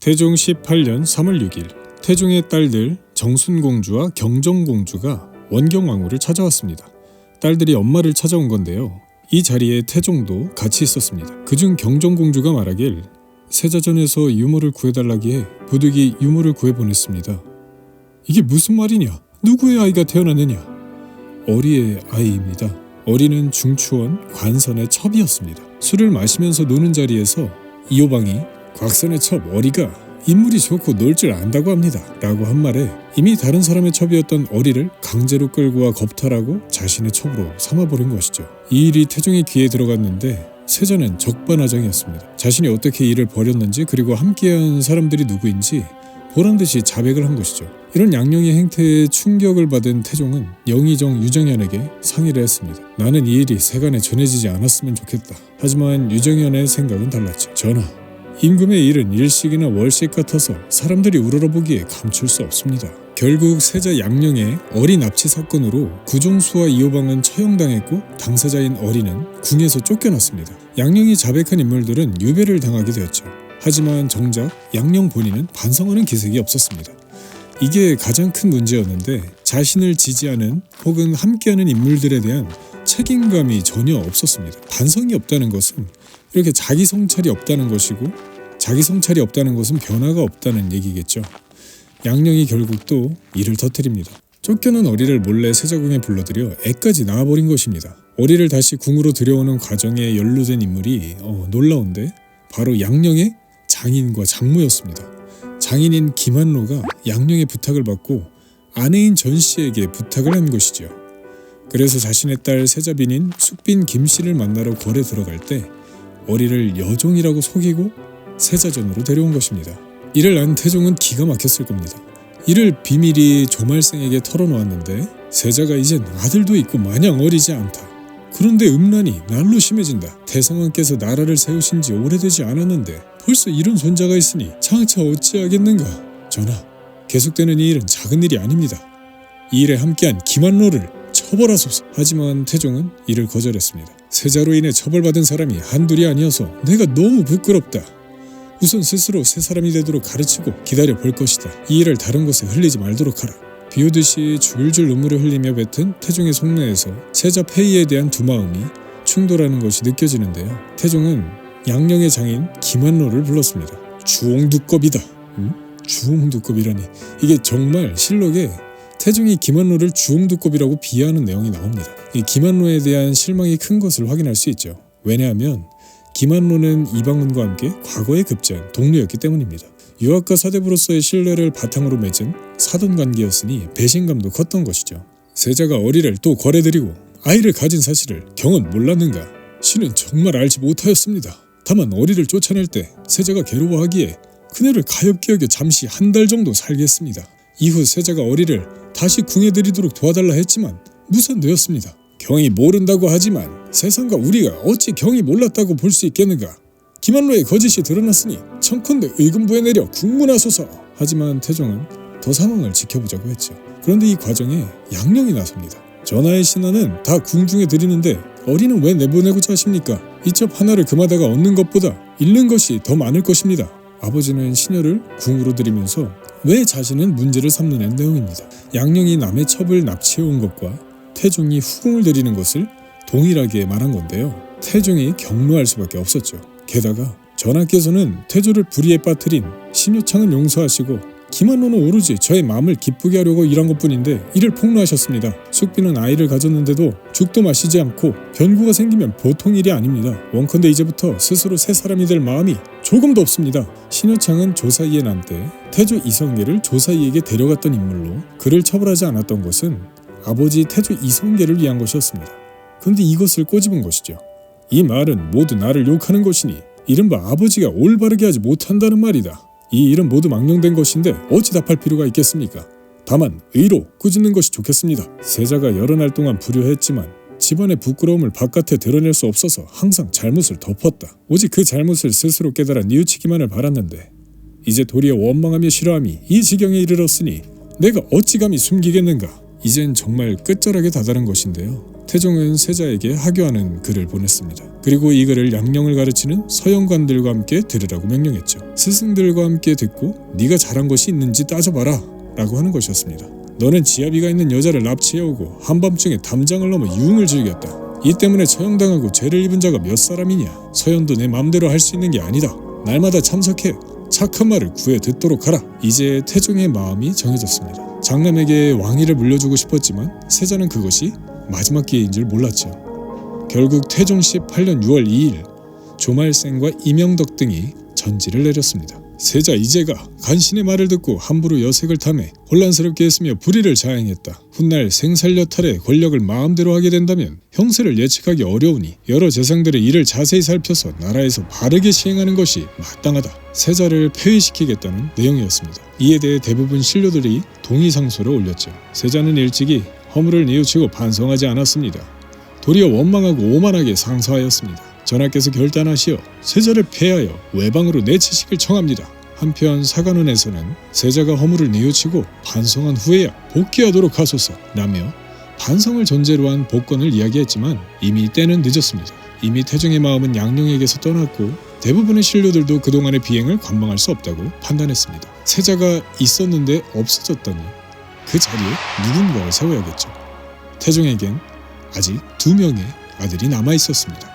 태종 18년 3월 6일 태종의 딸들 정순공주와 경정공주가 원경왕후를 찾아왔습니다. 딸들이 엄마를 찾아온 건데요. 이 자리에 태종도 같이 있었습니다. 그중 경정공주가 말하길 세자전에서 유모를 구해달라기에 부득이 유모를 구해보냈습니다. 이게 무슨 말이냐? 누구의 아이가 태어났느냐? 어리의 아이입니다. 어리는 중추원 관선의 첩이었습니다. 술을 마시면서 노는 자리에서 이호방이 곽선의 첩 어리가 인물이 좋고 놀 줄 안다고 합니다 라고 한 말에 이미 다른 사람의 첩이었던 어리를 강제로 끌고 와 겁탈하고 자신의 첩으로 삼아버린 것이죠. 이 일이 태종의 귀에 들어갔는데 세자는 적반하장이었습니다. 자신이 어떻게 이를 벌였는지 그리고 함께한 사람들이 누구인지 보란듯이 자백을 한 것이죠. 이런 양령의 행태에 충격을 받은 태종은 영의정 유정현에게 상의를 했습니다. 나는 이 일이 세간에 전해지지 않았으면 좋겠다. 하지만 유정현의 생각은 달랐죠. 전하, 임금의 일은 일식이나 월식 같아서 사람들이 우러러보기에 감출 수 없습니다. 결국 세자 양령의 어리 납치 사건으로 구종수와 이호방은 처형당했고 당사자인 어리는 궁에서 쫓겨났습니다. 양령이 자백한 인물들은 유배를 당하게 되었죠. 하지만 정작 양령 본인은 반성하는 기색이 없었습니다. 이게 가장 큰 문제였는데 자신을 지지하는 혹은 함께하는 인물들에 대한 책임감이 전혀 없었습니다. 반성이 없다는 것은 이렇게 자기 성찰이 없다는 것이고 자기 성찰이 없다는 것은 변화가 없다는 얘기겠죠. 양령이 결국 또 이를 터뜨립니다. 쫓겨난 어리를 몰래 세자궁에 불러들여 애까지 낳아버린 것입니다. 어리를 다시 궁으로 들여오는 과정에 연루된 인물이 놀라운데 바로 양령의 장인과 장모였습니다. 장인인 김한로가 양령의 부탁을 받고 아내인 전씨에게 부탁을 한 것이죠. 그래서 자신의 딸 세자빈인 숙빈 김씨를 만나러 궐에 들어갈 때 어리를 여종이라고 속이고 세자전으로 데려온 것입니다. 이를 안 태종은 기가 막혔을 겁니다. 이를 비밀이 조말생에게 털어놓았는데 세자가 이젠 아들도 있고 마냥 어리지 않다. 그런데 음란이 날로 심해진다. 태성왕께서 나라를 세우신 지 오래되지 않았는데 벌써 이런 손자가 있으니 장차 어찌하겠는가. 전하, 계속되는 이 일은 작은 일이 아닙니다. 이 일에 함께한 김한로를 처벌하소서. 하지만 태종은 이를 거절했습니다. 세자로 인해 처벌받은 사람이 한둘이 아니어서 내가 너무 부끄럽다. 우선 스스로 새 사람이 되도록 가르치고 기다려 볼 것이다. 이 일을 다른 곳에 흘리지 말도록 하라. 비오듯이 줄줄 눈물을 흘리며 뱉은 태종의 속내에서 세자 폐위에 대한 두 마음이 충돌하는 것이 느껴지는데요. 태종은 양령의 장인 김한로를 불렀습니다. 주홍두껍이다. 주홍두껍이라니. 이게 정말 실록에 태종이 김한로를 주홍두껍이라고 비하하는 내용이 나옵니다. 이 김한로에 대한 실망이 큰 것을 확인할 수 있죠. 왜냐하면 김한로는 이방원과 함께 과거에 급제한 동료였기 때문입니다. 유학과 사대부로서의 신뢰를 바탕으로 맺은 사돈관계였으니 배신감도 컸던 것이죠. 세자가 어리를 또 궐에들이고 아이를 가진 사실을 경은 몰랐는가? 신은 정말 알지 못하였습니다. 다만 어리를 쫓아낼 때 세자가 괴로워하기에 그녀를 가엾게 여겨 잠시 한 달 정도 살게 했습니다. 이후 세자가 어리를 다시 궁에 들이도록 도와달라 했지만 무산되었습니다. 경이 모른다고 하지만 세상과 우리가 어찌 경이 몰랐다고 볼 수 있겠는가? 김한로의 거짓이 드러났으니 청컨대 의금부에 내려 국문하소서. 하지만 태종은 더 상황을 지켜보자고 했죠. 그런데 이 과정에 양령이 나섭니다. 전하의 신하는 다 궁중에 들이는데 어리는 왜 내보내고자 하십니까? 이 첩 하나를 금하다가 얻는 것보다 잃는 것이 더 많을 것입니다. 아버지는 시녀를 궁으로 들이면서 왜 자신은 문제를 삼는 내용입니다. 양령이 남의 첩을 납치해온 것과 태종이 후궁을 들이는 것을 동일하게 말한 건데요. 태종이 경로할 수밖에 없었죠. 게다가 전하께서는 태조를 불의에 빠뜨린 신유창은 용서하시고 김한로는 오로지 저의 마음을 기쁘게 하려고 일한 것뿐인데 이를 폭로하셨습니다. 숙비는 아이를 가졌는데도 죽도 마시지 않고 변구가 생기면 보통 일이 아닙니다. 원컨대 이제부터 스스로 새 사람이 될 마음이 조금도 없습니다. 신유창은 조사이에 난 때 태조 이성계를 조사이에게 데려갔던 인물로 그를 처벌하지 않았던 것은 아버지 태조 이성계를 위한 것이었습니다. 그런데 이것을 꼬집은 것이죠. 이 말은 모두 나를 욕하는 것이니 이른바 아버지가 올바르게 하지 못한다는 말이다. 이 일은 모두 망령된 것인데 어찌 답할 필요가 있겠습니까? 다만 의로 꾸짖는 것이 좋겠습니다. 세자가 여러 날 동안 불효했지만 집안의 부끄러움을 바깥에 드러낼 수 없어서 항상 잘못을 덮었다. 오직 그 잘못을 스스로 깨달아 뉘우치기만을 바랐는데 이제 도리어 원망하며 싫어함이 이 지경에 이르렀으니 내가 어찌 감히 숨기겠는가. 이젠 정말 끝자락에 다다른 것인데요. 태종은 세자에게 하교하는 글을 보냈습니다. 그리고 이 글을 양령을 가르치는 서영관들과 함께 들으라고 명령했죠. 스승들과 함께 듣고 네가 잘한 것이 있는지 따져봐라 라고 하는 것이었습니다. 너는 지아비가 있는 여자를 납치해오고 한밤중에 담장을 넘어 유흥을 즐겼다. 이 때문에 처형당하고 죄를 입은 자가 몇 사람이냐. 서연도 내 맘대로 할 수 있는 게 아니다. 날마다 참석해 착한 말을 구해 듣도록 하라. 이제 태종의 마음이 정해졌습니다. 장남에게 왕위를 물려주고 싶었지만 세자는 그것이 마지막 기회인 줄 몰랐죠. 결국 태종 18년 6월 2일 조말생과 이명덕 등이 전지를 내렸습니다. 세자 이제가 간신의 말을 듣고 함부로 여색을 탐해 혼란스럽게 했으며 불의를 자행했다. 훗날 생살여탈의 권력을 마음대로 하게 된다면 형세를 예측하기 어려우니 여러 재상들의 일을 자세히 살펴서 나라에서 바르게 시행하는 것이 마땅하다. 세자를 폐위시키겠다는 내용이었습니다. 이에 대해 대부분 신료들이 동의상소를 올렸죠. 세자는 일찍이 허물을 뉘우치고 반성하지 않았습니다. 도리어 원망하고 오만하게 상서하였습니다. 전하께서 결단하시어 세자를 폐하여 외방으로 내치시길 청합니다. 한편 사관원에서는 세자가 허물을 뉘우치고 반성한 후에야 복귀하도록 하소서 라며 반성을 전제로 한 복권을 이야기했지만 이미 때는 늦었습니다. 이미 태종의 마음은 양령에게서 떠났고 대부분의 신료들도 그동안의 비행을 관망할 수 없다고 판단했습니다. 세자가 있었는데 없어졌다니 그 자리에 누군가를 세워야겠죠. 태종에겐 아직 2명의 아들이 남아 있었습니다.